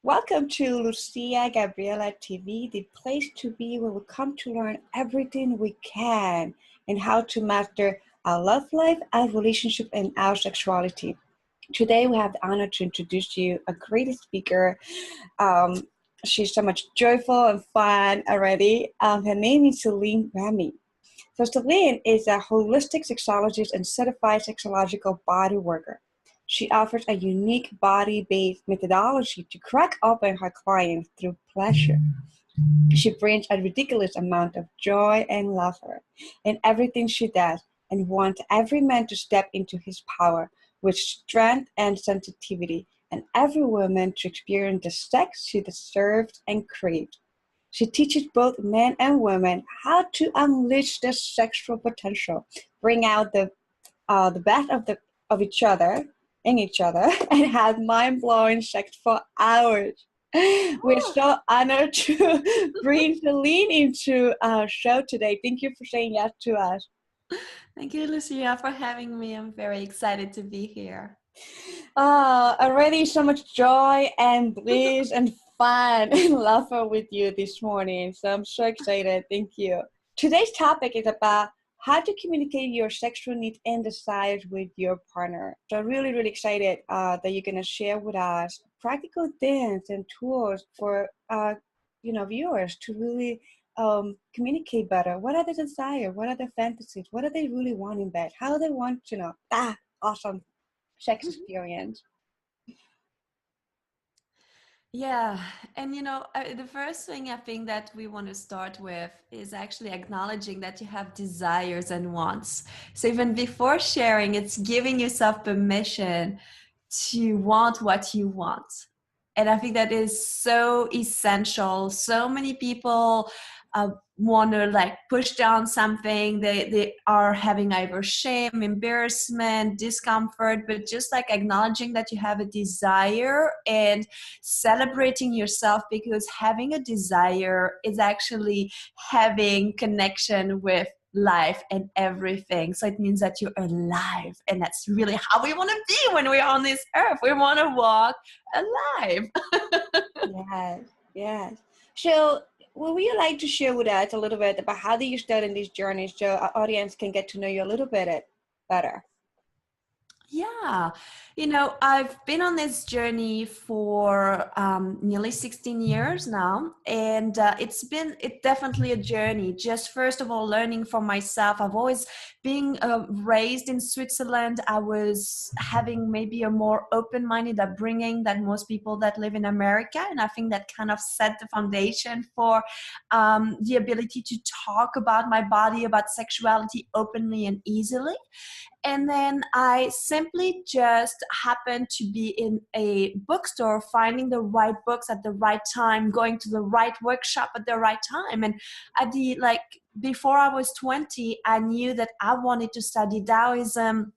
Welcome to Lucia Gabriela TV, the place to be where we come to learn everything we can and how to master our love life, our relationship, and our sexuality. Today, we have the honor to introduce you a great speaker. She's so much joyful and fun already. Her name is Céline Remy. So Celine is a holistic sexologist and certified sexological bodyworker. She offers a unique body-based methodology to crack open her clients through pleasure. She brings a ridiculous amount of joy and laughter in everything she does and wants every man to step into his power with strength and sensitivity, and every woman to experience the sex she deserves and craves. She teaches both men and women how to unleash their sexual potential, bring out the best of each other in each other, and have mind-blowing sex for hours. We're so honored to bring Celine into our show today. Thank you for saying yes to us. Thank you, Lucia, for having me. I'm very excited to be here. Already so much joy and bliss and fun and laughter with you this morning. So I'm so excited. Thank you. Today's topic is about how to communicate your sexual needs and desires with your partner. So really, really excited that you're going to share with us practical things and tools for viewers to really communicate better. What are the desires? What are the fantasies? What do they really want in bed? How do they want awesome sex experience? Yeah, and the first thing I think that we want to start with is actually acknowledging that you have desires and wants. So even before sharing, it's giving yourself permission to want what you want. And I think that is so essential. So many people want to push down something. They are having either shame, embarrassment, discomfort, but just acknowledging that you have a desire and celebrating yourself, because having a desire is actually having connection with life and everything. So it means that you're alive, and that's really how we want to be when we're on this earth. We want to walk alive. Yes. So would you like to share with us a little bit about how do you start in this journey so our audience can get to know you a little bit better? Yeah, I've been on this journey for nearly 16 years now, and it's definitely a journey. Just first of all, learning for myself. I've always been raised in Switzerland. I was having maybe a more open-minded upbringing than most people that live in America, and I think that kind of set the foundation for the ability to talk about my body, about sexuality openly and easily. And then I simply just happened to be in a bookstore, finding the right books at the right time, going to the right workshop at the right time. And before I was 20, I knew that I wanted to study Taoism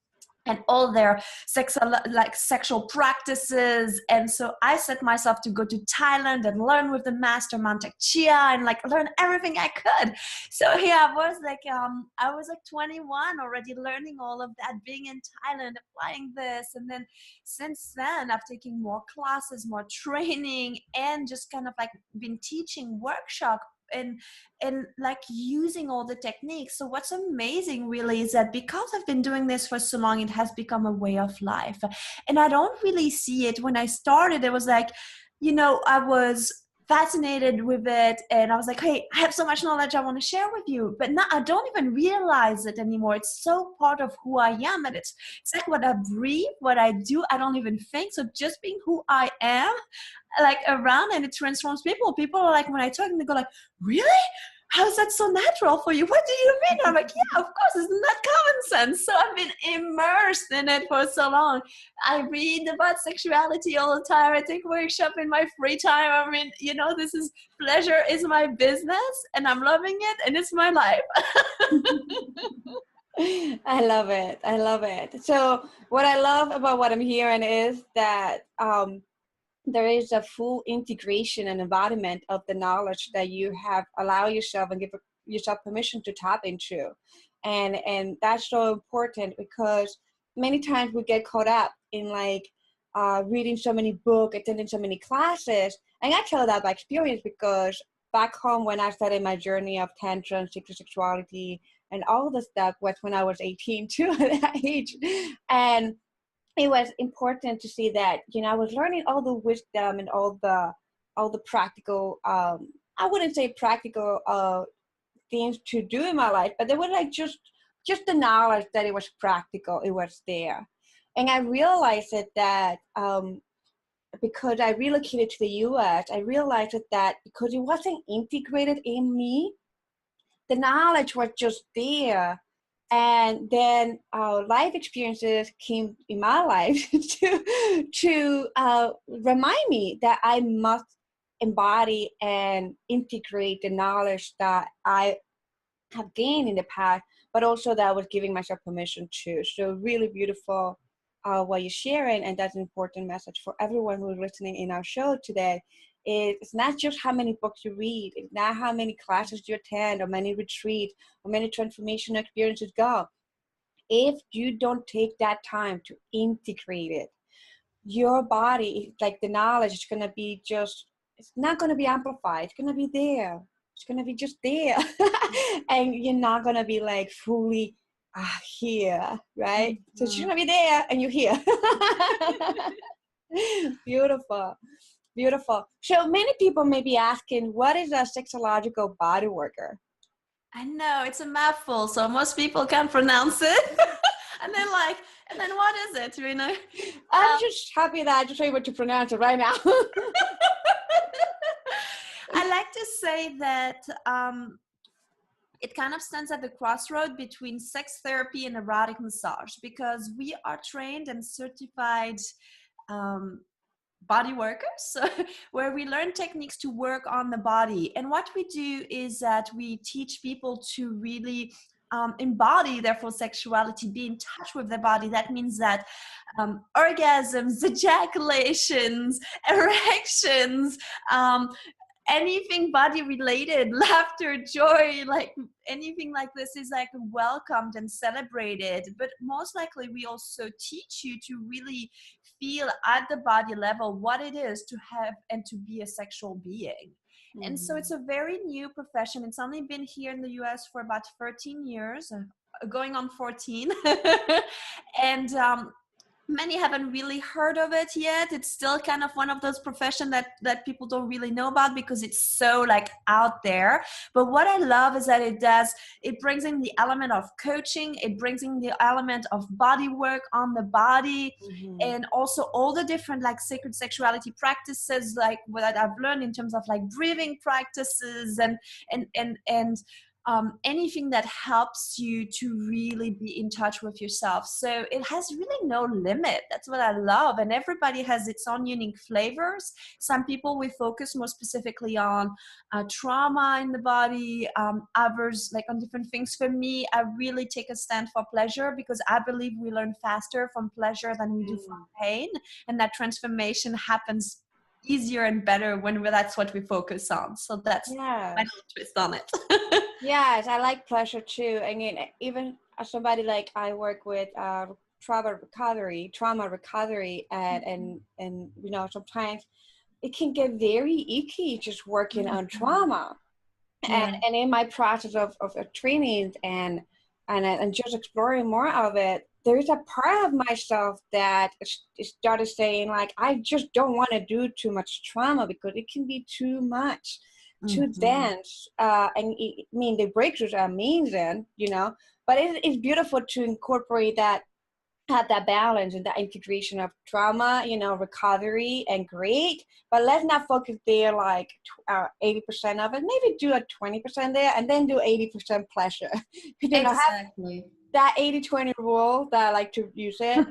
and all their sexual practices. And so I set myself to go to Thailand and learn with the master Mantak Chia and learn everything I could. So here I was I was 21 already, learning all of that, being in Thailand, applying this. And then since then I've taken more classes, more training, and just kind of been teaching workshop and using all the techniques. So what's amazing really is that because I've been doing this for so long, it has become a way of life. And I don't really see it. When I started, it was I was fascinated with it, and I was hey, I have so much knowledge I want to share with you, but now I don't even realize it anymore. It's so part of who I am, and it's what I breathe, what I do. I don't even think. So just being who I am around, and it transforms people. People are when I talk, and they go really? How is that so natural for you? What do you mean? I'm yeah, of course, isn't that common sense? So I've been immersed in it for so long. I read about sexuality all the time. I take workshop in my free time. I mean, this is pleasure is my business, and I'm loving it, and it's my life. I love it. I love it. So what I love about what I'm hearing is that there is a full integration and embodiment of the knowledge that you have allowed yourself and give yourself permission to tap into. And that's so important, because many times we get caught up in reading so many books, attending so many classes. And I tell that by experience, because back home when I started my journey of tantra, sexuality, and all the stuff was when I was 18 too at that age. And it was important to see that, I was learning all the wisdom and all the practical, I wouldn't say practical things to do in my life, but they were like just the knowledge that it was practical, it was there. And I realized that because I relocated to the US, I realized that because it wasn't integrated in me, the knowledge was just there. And then life experiences came in my life to remind me that I must embody and integrate the knowledge that I have gained in the past, but also that I was giving myself permission to. So really beautiful what you're sharing, and that's an important message for everyone who's listening in our show today. It's not just how many books you read, it's not how many classes you attend, or many retreats, or many transformational experiences go. If you don't take that time to integrate it, your body, like the knowledge, is going to be just, it's not going to be amplified. It's going to be there. It's going to be just there. And you're not going to be like fully here, right? Mm-hmm. So it's going to be there and you're here. Beautiful. Beautiful. So many people may be asking, what is a sexological body worker? I know, it's a mouthful, so most people can't pronounce it. And they're like, and then what is it, you know? I'm just happy that I just able to pronounce it right now. I like to say that it kind of stands at the crossroad between sex therapy and erotic massage, because we are trained and certified body workers, where we learn techniques to work on the body. And what we do is that we teach people to really embody their full sexuality, be in touch with their body. That means that orgasms, ejaculations, erections, anything body related, laughter, joy, like anything like this is like welcomed and celebrated. But most likely we also teach you to really feel at the body level what it is to have and to be a sexual being. And so it's a very new profession. It's only been here in the US for about 13 years, going on 14. And many haven't really heard of it yet. It's still kind of one of those professions that people don't really know about because it's so like out there. But what I love is that it brings in the element of coaching, it brings in the element of body work on the body, and also all the different like sacred sexuality practices, like what I've learned in terms of like breathing practices and anything that helps you to really be in touch with yourself. So it has really no limit. That's what I love. And everybody has its own unique flavors. Some people will focus more specifically on trauma in the body, others like on different things. For me, I really take a stand for pleasure because I believe we learn faster from pleasure than we do from pain. And that transformation happens easier and better when that's what we focus on. So that's my little twist on it. Yes, I like pleasure too. I mean, even as somebody like I work with trauma recovery, and you know, sometimes it can get very icky just working on trauma. And in my process of training and just exploring more of it, there's a part of myself that started saying like, I just don't want to do too much trauma because it can be too much. Too dense, and I mean the breakthroughs are amazing, you know, but it's beautiful to incorporate that, have that balance and that integration of trauma, you know, recovery and great, but let's not focus there like 80% of it. Maybe do a 20% there and then do 80% pleasure. You know, exactly. That 80-20 rule that I like to use it.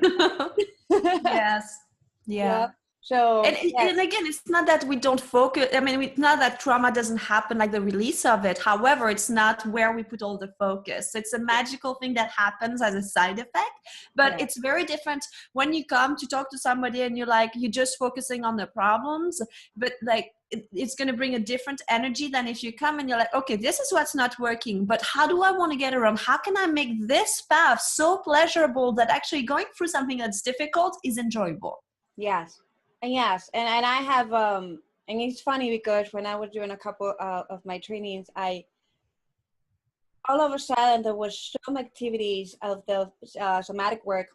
Yes. Yeah. So, and again, it's not that we don't focus. I mean, it's not that trauma doesn't happen, like the release of it. However, it's not where we put all the focus. It's a magical thing that happens as a side effect, but it's very different when you come to talk to somebody and you're like, you're just focusing on the problems, but like, it's going to bring a different energy than if you come and you're like, okay, this is what's not working, but how do I want to get around? How can I make this path so pleasurable that actually going through something that's difficult is enjoyable? Yes. And yes. And I have, and it's funny because when I was doing a couple of my trainings, all of a sudden there was some activities of the somatic work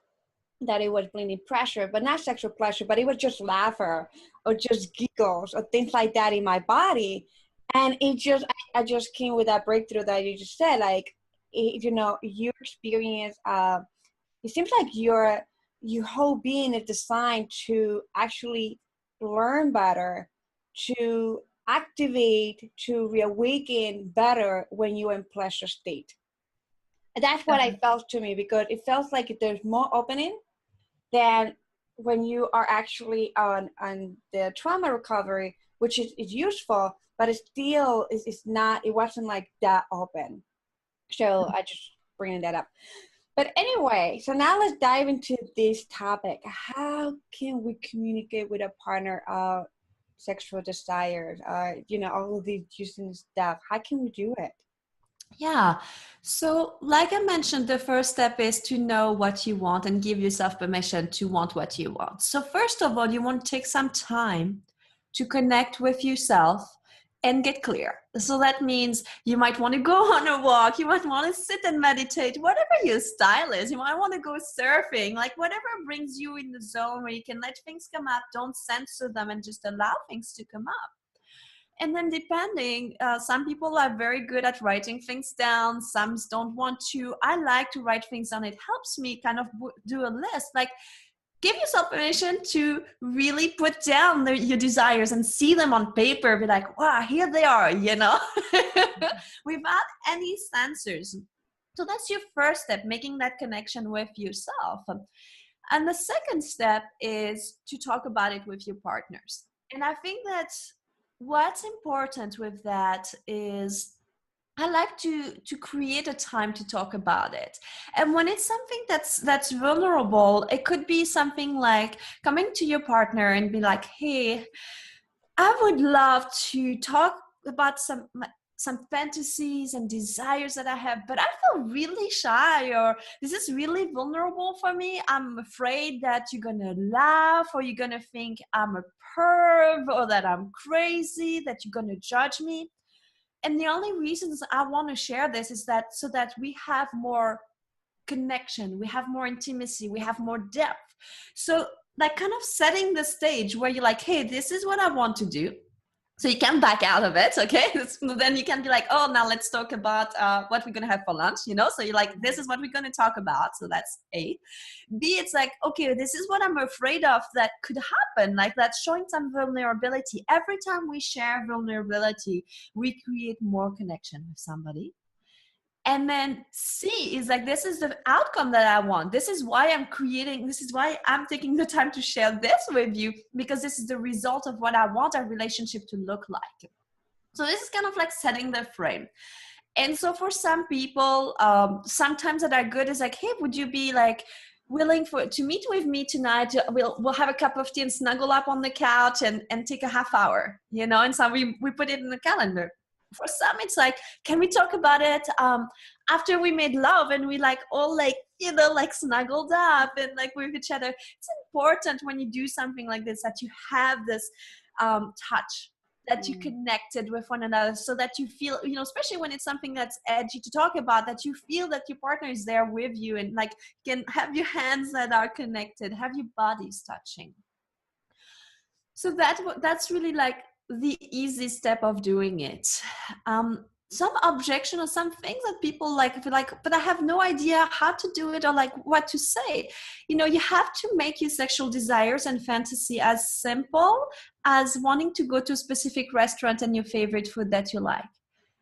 that it was bringing pressure, but not sexual pleasure, but it was just laughter or just giggles or things like that in my body. And it just, I just came with that breakthrough that you just said, like, your experience, it seems like your whole being is designed to actually learn better, to activate, to reawaken better when you're in pleasure state. And that's what I felt to me, because it felt like there's more opening than when you are actually on the trauma recovery, which is useful, but it still is not, it wasn't like that open. So I just bringing that up. But anyway, so now let's dive into this topic. How can we communicate with a partner sexual desires, all of these using stuff? How can we do it? Yeah. So, like I mentioned, the first step is to know what you want and give yourself permission to want what you want. So, first of all, you want to take some time to connect with yourself and get clear. So, that means you might want to go on a walk, you might want to sit and meditate, whatever your style is. You might want to go surfing, like whatever brings you in the zone where you can let things come up, don't censor them, and just allow things to come up. And then depending, some people are very good at writing things down, some don't want to. I like to write things down. It helps me kind of do a list. Like, give yourself permission to really put down your desires and see them on paper. Be like, wow, here they are, without any censors. So that's your first step, making that connection with yourself. And the second step is to talk about it with your partners. And I think that what's important with that is I like to create a time to talk about it. And when it's something that's vulnerable, it could be something like coming to your partner and be like, hey, I would love to talk about some fantasies and desires that I have, but I feel really shy, or this is really vulnerable for me. I'm afraid that you're gonna laugh, or you're gonna think I'm a perv, or that I'm crazy, that you're gonna judge me. And the only reasons I want to share this is that so that we have more connection, we have more intimacy, we have more depth. So like kind of setting the stage where you're like, hey, this is what I want to do. So you can back out of it, okay? Then you can be like, oh, now let's talk about what we're going to have for lunch, So you're like, this is what we're going to talk about. So that's A. B, it's like, okay, this is what I'm afraid of that could happen. Like that's showing some vulnerability. Every time we share vulnerability, we create more connection with somebody. And then C is like, this is the outcome that I want. This is why I'm creating, this is why I'm taking the time to share this with you, because this is the result of what I want our relationship to look like. So this is kind of like setting the frame. And so for some people, sometimes that are good is like, hey, would you be like willing to meet with me tonight? We'll have a cup of tea and snuggle up on the couch and take a half hour, And so we put it in the calendar. For some, it's like, can we talk about it after we made love and we like all like, like snuggled up and like with each other. It's important when you do something like this that you have this touch, that you connected with one another, so that you feel, especially when it's something that's edgy to talk about, that you feel that your partner is there with you and like can have your hands that are connected, have your bodies touching. So that's really like the easy step of doing it. Some objection or some things that people like, but I have no idea how to do it or like what to say. You have to make your sexual desires and fantasy as simple as wanting to go to a specific restaurant and your favorite food that you like.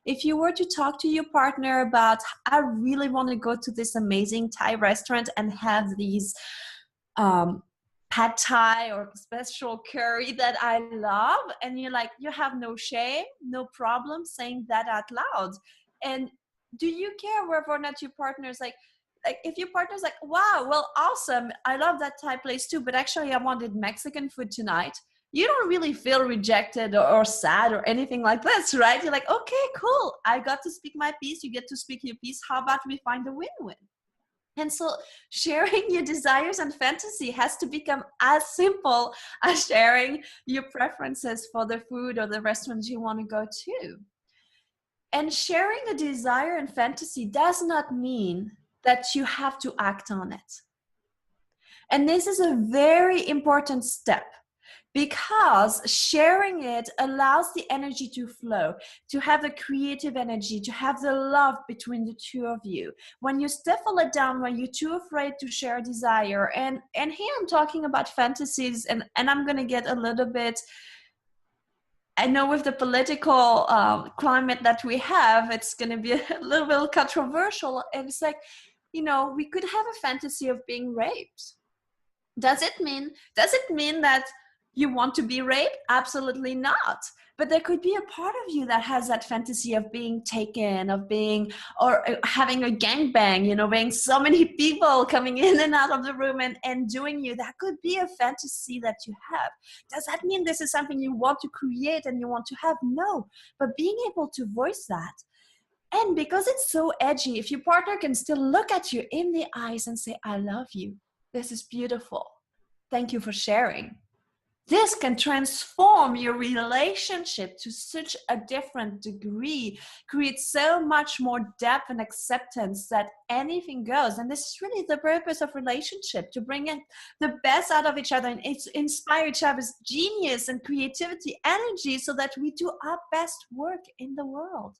If you were to talk to your partner about, I really want to go to this amazing Thai restaurant and have these pad thai or special curry that I love, and you're like, you have no shame, no problem saying that out loud. And do you care whether or not your partner's like if your partner's like, wow, well, awesome, I love that Thai place too, but actually I wanted Mexican food tonight, you don't really feel rejected or sad or anything like this, right? You're like, okay, cool, I got to speak my piece, you get to speak your piece, how about we find a win-win? And so sharing your desires and fantasy has to become as simple as sharing your preferences for the food or the restaurants you want to go to. And sharing a desire and fantasy does not mean that you have to act on it. And this is a very important step, because sharing it allows the energy to flow, to have the creative energy, to have the love between the two of you. When you stifle it down, when you're too afraid to share a desire, and here I'm talking about fantasies, and I'm going to get a little bit, I know with the political climate that we have, it's going to be a little bit controversial. And it's like, we could have a fantasy of being raped. Does it mean that you want to be raped? Absolutely not. But there could be a part of you that has that fantasy of being taken, of being, or having a gangbang, being so many people coming in and out of the room and doing you. That could be a fantasy that you have. Does that mean this is something you want to create and you want to have? No. But being able to voice that, and because it's so edgy, if your partner can still look at you in the eyes and say, I love you. This is beautiful. Thank you for sharing. This can transform your relationship to such a different degree, create so much more depth and acceptance that anything goes. And this is really the purpose of relationship, to bring in the best out of each other and inspire each other's genius and creativity, energy, so that we do our best work in the world.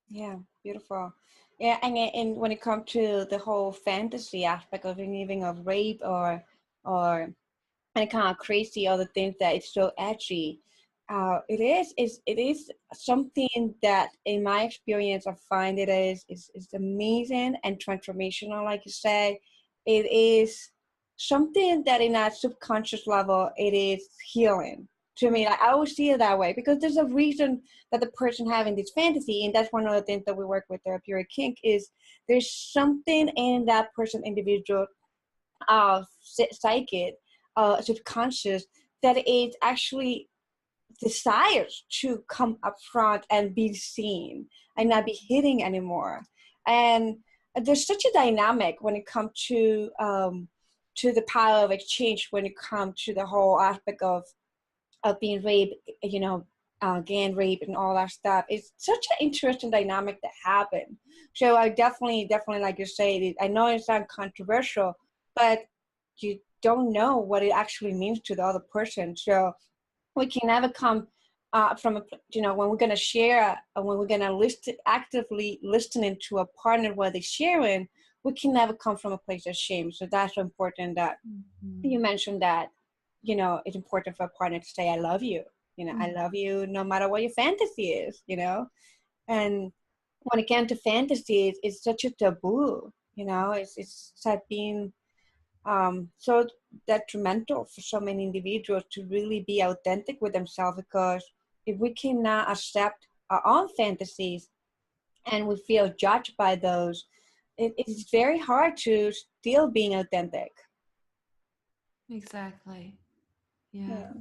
Yeah, beautiful. Yeah, and when it comes to the whole fantasy aspect of anything of rape or any kind of crazy other things that it's so edgy, it is something that in my experience I find it is amazing and transformational. Like you said, it is something that in a subconscious level it is healing. To me, like, I always see it that way, because there's a reason that the person having this fantasy, and that's one of the things that we work with therapeutic kink, is there's something in that person, individual, psychic, subconscious, that it actually desires to come up front and be seen and not be hidden anymore. And there's such a dynamic when it comes to the power of exchange, when it comes to the whole aspect of being raped, gang rape and all that stuff. It's such an interesting dynamic that happened. So I definitely, like you say, I know it sounds controversial, but you don't know what it actually means to the other person. So we can never come from when we're going to share, when we're going to actively listening to a partner what they're sharing, we can never come from a place of shame. So that's so important that you mentioned that. It's important for a partner to say, I love you. I love you no matter what your fantasy is, And when it comes to fantasies, it's such a taboo, it's being so detrimental for so many individuals to really be authentic with themselves, because if we cannot accept our own fantasies and we feel judged by those, it's very hard to still being authentic. Exactly. Yeah.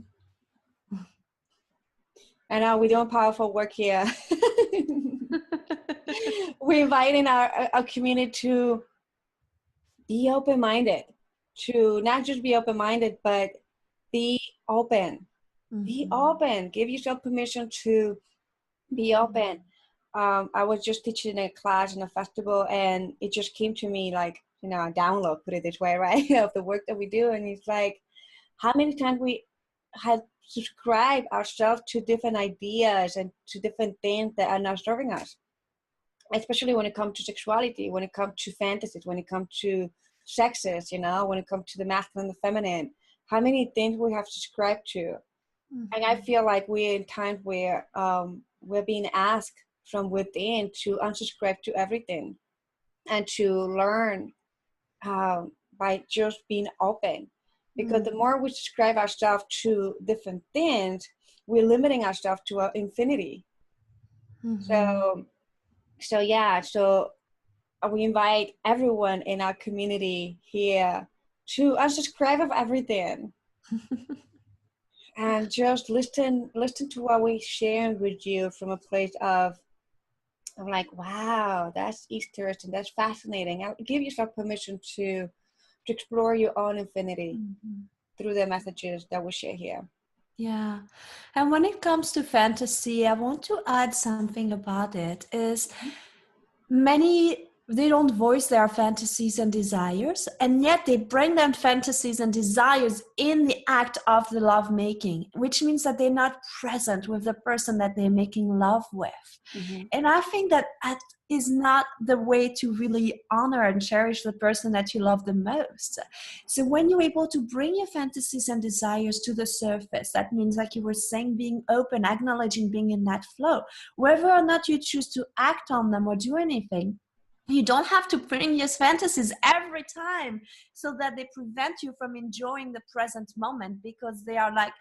I know we're doing powerful work here. We're inviting our community to be open-minded, to not just be open-minded, but be open. Be open. Give yourself permission to be open. I was just teaching a class in a festival, and it just came to me like, a download, put it this way, right, of the work that we do. And it's like, how many times we have subscribed ourselves to different ideas and to different things that are not serving us, especially when it comes to sexuality, when it comes to fantasies, when it comes to sexes, when it comes to the masculine and the feminine, how many things we have subscribed to. And I feel like we're in times where we're being asked from within to unsubscribe to everything and to learn by just being open. Because the more we subscribe ourselves to different things, we're limiting ourselves to our infinity. So we invite everyone in our community here to unsubscribe of everything. And just listen to what we share with you from a place of I'm like, wow, that's interesting. That's fascinating. I'll give yourself permission to explore your own infinity through the messages that we share here. Yeah. And when it comes to fantasy, I want to add something about it is many they don't voice their fantasies and desires, and yet they bring them fantasies and desires in the act of the love making, which means that they're not present with the person that they're making love with. And I think that that is not the way to really honor and cherish the person that you love the most. So when you're able to bring your fantasies and desires to the surface, that means, like you were saying, being open, acknowledging, being in that flow, whether or not you choose to act on them or do anything. You don't have to bring your fantasies every time so that they prevent you from enjoying the present moment, because they are like,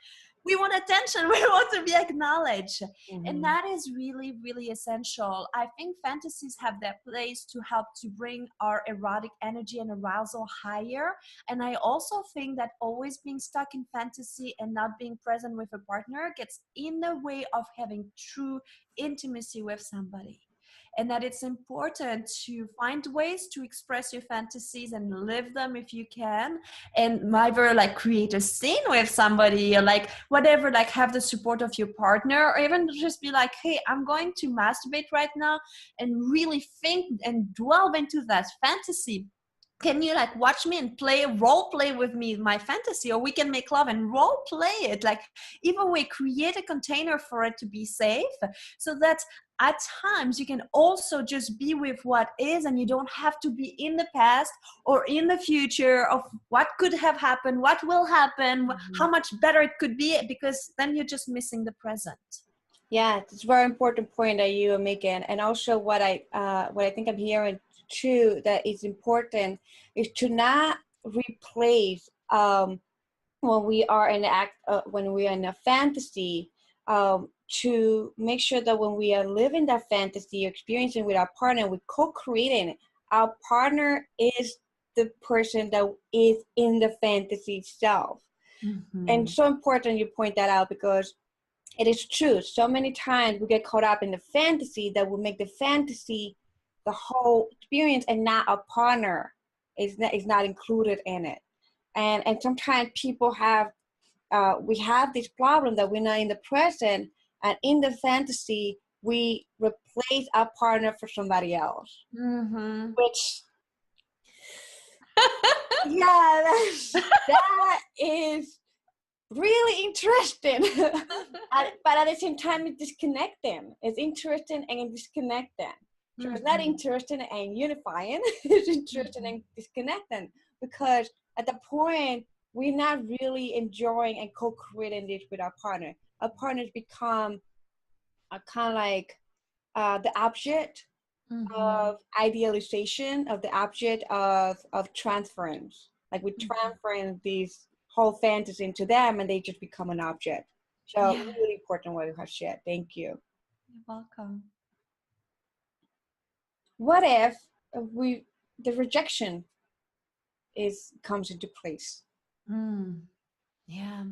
we want attention, we want to be acknowledged. And that is really, really essential. I think fantasies have their place to help to bring our erotic energy and arousal higher. And I also think that always being stuck in fantasy and not being present with a partner gets in the way of having true intimacy with somebody. And that it's important to find ways to express your fantasies and live them if you can, and either like create a scene with somebody or like whatever, like have the support of your partner, or even just be like, hey, I'm going to masturbate right now, and really think and delve into that fantasy. Can you like watch me and role play with me my fantasy, or we can make love and role play it. Like either way, create a container for it to be safe, so that at times you can also just be with what is, and you don't have to be in the past or in the future of what could have happened, what will happen, how much better it could be, because then you're just missing the present. Yeah, it's a very important point that you are making. And also what I think I'm hearing too, that is important, is to not replace when we are in the act, when we are in a fantasy, to make sure that when we are living that fantasy, experiencing with our partner, we're co-creating it. Our partner is the person that is in the fantasy itself. And so important you point that out, because it is true. So many times we get caught up in the fantasy that will make the fantasy the whole experience, and not a partner is not included in it. And sometimes people have, we have this problem that we're not in the present, and in the fantasy, we replace our partner for somebody else. Which, yeah, that is really interesting. But at the same time, it's disconnecting. It's interesting and disconnecting. So it's not interesting and unifying. It's interesting and disconnecting, because at the point we're not really enjoying and co-creating this with our partner. Our partners become a kind of like the object of idealization, of the object of transference. Like we transferring these whole fantasy into them, and they just become an object. So really important what you have shared. Thank you. You're welcome. What if the rejection comes into place? Yeah,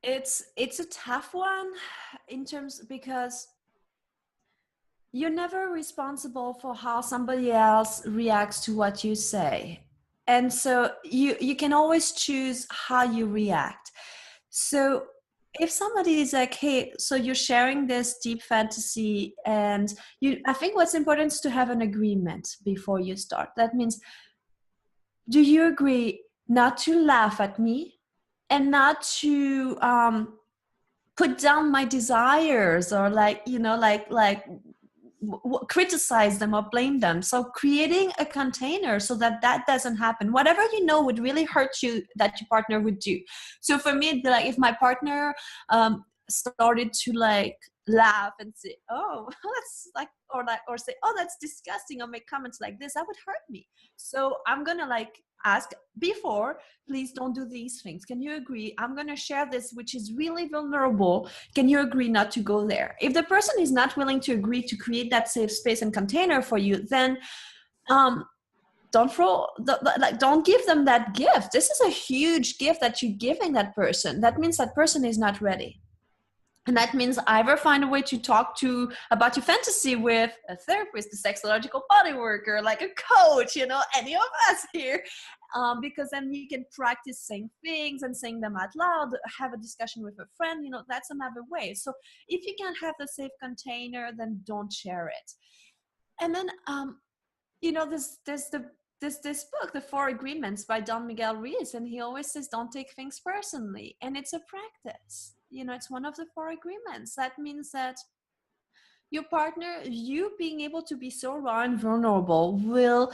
it's a tough one in terms, because you're never responsible for how somebody else reacts to what you say, and so you can always choose how you react. So if somebody is like, hey, so you're sharing this deep fantasy, and I think what's important is to have an agreement before you start. That means, do you agree not to laugh at me and not to put down my desires, or like, you know, like criticize them or blame them? So creating a container so that that doesn't happen. Whatever you know would really hurt you that your partner would do. So for me, like if my partner started to like laugh and say, oh, that's like, or say, oh, that's disgusting, or make comments like this, that would hurt me. So I'm gonna like ask before, please don't do these things. Can you agree? I'm gonna share this, which is really vulnerable. Can you agree not to go there? If the person is not willing to agree to create that safe space and container for you, then don't give them that gift. This is a huge gift that you're giving that person. That means that person is not ready. And that means either find a way to talk to about your fantasy with a therapist, a sexological bodyworker, like a coach, any of us here, because then you can practice saying things and saying them out loud, have a discussion with a friend, that's another way. So if you can't have the safe container, then don't share it. And then, there's this book, The Four Agreements by Don Miguel Ruiz, and he always says, don't take things personally. And it's a practice. It's one of the four agreements. That means that your partner, you being able to be so raw and vulnerable, will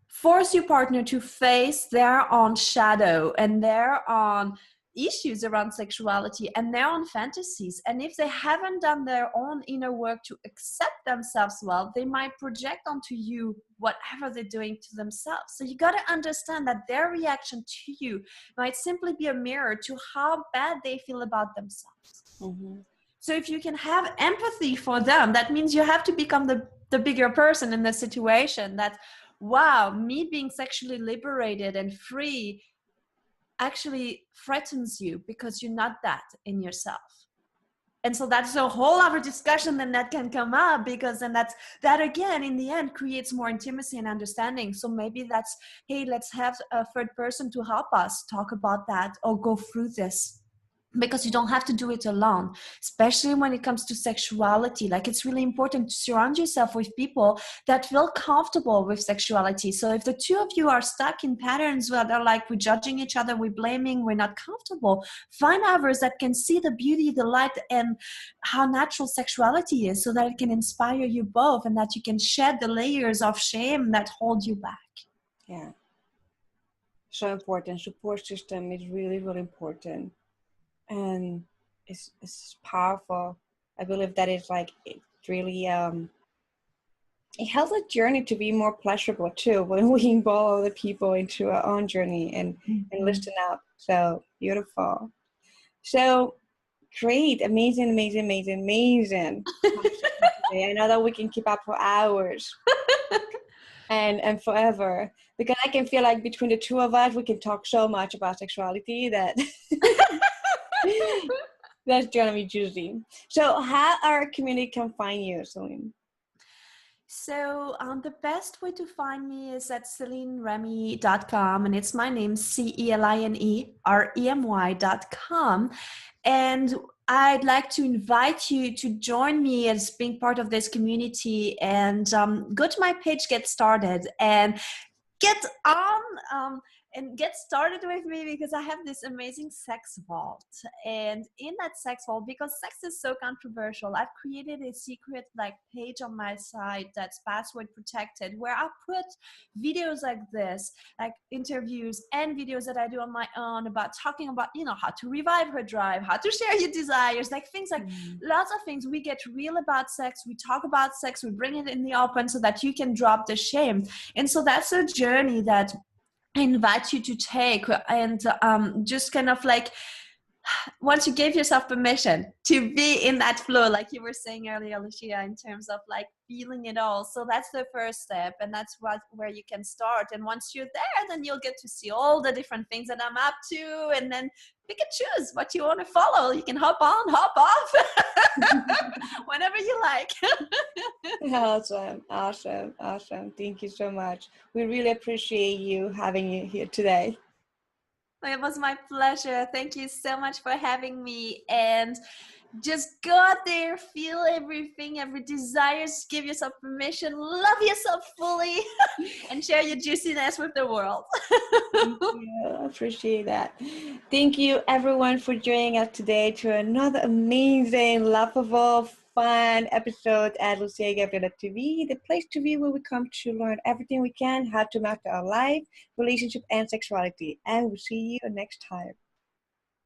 force your partner to face their own shadow and their own issues around sexuality and their own fantasies. And if they haven't done their own inner work to accept themselves well, they might project onto you whatever they're doing to themselves. So you got to understand that their reaction to you might simply be a mirror to how bad they feel about themselves. Mm-hmm. So if you can have empathy for them, that means you have to become the bigger person in the situation. That, wow, me being sexually liberated and free actually threatens you because you're not that in yourself. And so that's a whole other discussion then that can come up, because then that again in the end creates more intimacy and understanding. So maybe that's, hey, let's have a third person to help us talk about that or go through this. Because you don't have to do it alone, especially when it comes to sexuality. Like, it's really important to surround yourself with people that feel comfortable with sexuality. So if the two of you are stuck in patterns where they're like, we're judging each other, we're blaming, we're not comfortable, find others that can see the beauty, the light, and how natural sexuality is, so that it can inspire you both and that you can shed the layers of shame that hold you back. Yeah. So important. Support system is really, really important. And it's powerful. I believe that it's like, it really it helps the journey to be more pleasurable too, when we involve other people into our own journey and listen out. So beautiful. So great, amazing. I know that we can keep up for hours and forever, because I can feel like between the two of us we can talk so much about sexuality that that's gonna be juicy. So how our community can find you, Celine? So the best way to find me is at CelineRemy.com, and it's my name, CelineRemy.com. And I'd like to invite you to join me as being part of this community, and go to my page, Get Started, and get on and get started with me, because I have this amazing sex vault. And in that sex vault, because sex is so controversial, I've created a secret page on my site that's password protected, where I put videos like this, like interviews and videos that I do on my own about talking about, how to revive her drive, how to share your desires, things lots of things. We get real about sex, we talk about sex, we bring it in the open so that you can drop the shame. And so that's a journey that I invite you to take, and just kind of once you give yourself permission to be in that flow, like you were saying earlier, Lucia, in terms of feeling it all. So that's the first step, and that's where you can start. And once you're there, then you'll get to see all the different things that I'm up to, and then pick and choose what you want to follow. You can hop on, hop off, whenever you like. Awesome. Thank you so much. We really appreciate you having you here today. It was my pleasure. Thank you so much for having me. And just go out there, feel everything, every desire, give yourself permission, love yourself fully, and share your juiciness with the world. Thank you. I appreciate that. Thank you, everyone, for joining us today to another amazing, lovable, fun episode at Lucia Gabriela TV, the place to be where we come to learn everything we can, how to master our life, relationship, and sexuality. And we'll see you next time.